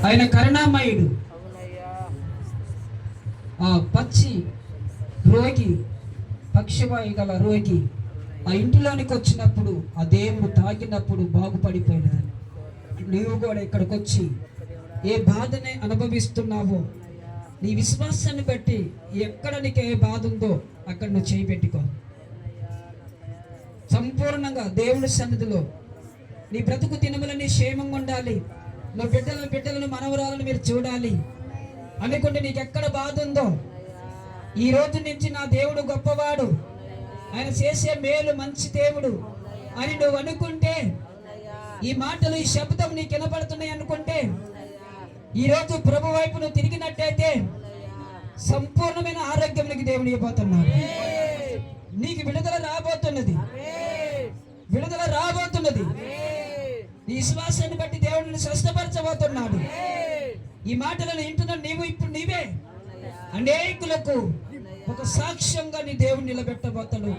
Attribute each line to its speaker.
Speaker 1: ఆయన కరుణామయుడు. ఆ పచ్చి రోగి, పక్షవాయు గల రోగి ఆ ఇంటిలోనికి వచ్చినప్పుడు ఆ దేవుడు తాకినప్పుడు బాగుపడిపోయినాడు. నీవు కూడా ఇక్కడికి వచ్చి ఏ బాధని అనుభవిస్తున్నావో నీ విశ్వాసాన్ని బట్టి ఎక్కడ నీకు ఏ బాధ ఉందో అక్కడ నువ్వు చేయి పెట్టుకో. సంపూర్ణంగా దేవుడి సన్నిధిలో నీ బ్రతుకు దినములని క్షేమంగా ఉండాలి, నా బిడ్డలను మనవరాలను మీరు చూడాలి అనుకుంటే నీకు ఎక్కడ బాధ ఉందో ఈ రోజు నుంచి నా దేవుడు గొప్పవాడు, ఆయన చేసే మేలు మంచి దేవుడు అని నువ్వు అనుకుంటే, ఈ మాటలు ఈ శబ్దం నీకు వినపడుతున్నాయి అనుకుంటే, ఈ రోజు ప్రభు వైపు నువ్వు తిరిగినట్టయితే సంపూర్ణమైన ఆరోగ్యం నీకు దేవుడు ఇవ్వబోతున్నాడు. నీకు విడుదల రాబోతున్నది, విడుదల రాబోతున్నది. నీ విశ్వాసాన్ని బట్టి దేవుడిని స్వస్థపరచబోతున్నాడు. ఈ మాటలను వింటున్న నీవు ఇప్పుడు నీవే అనేకులకు ఒక సాక్ష్యంగా నీ దేవుడు నిలబెట్టబోతాడు.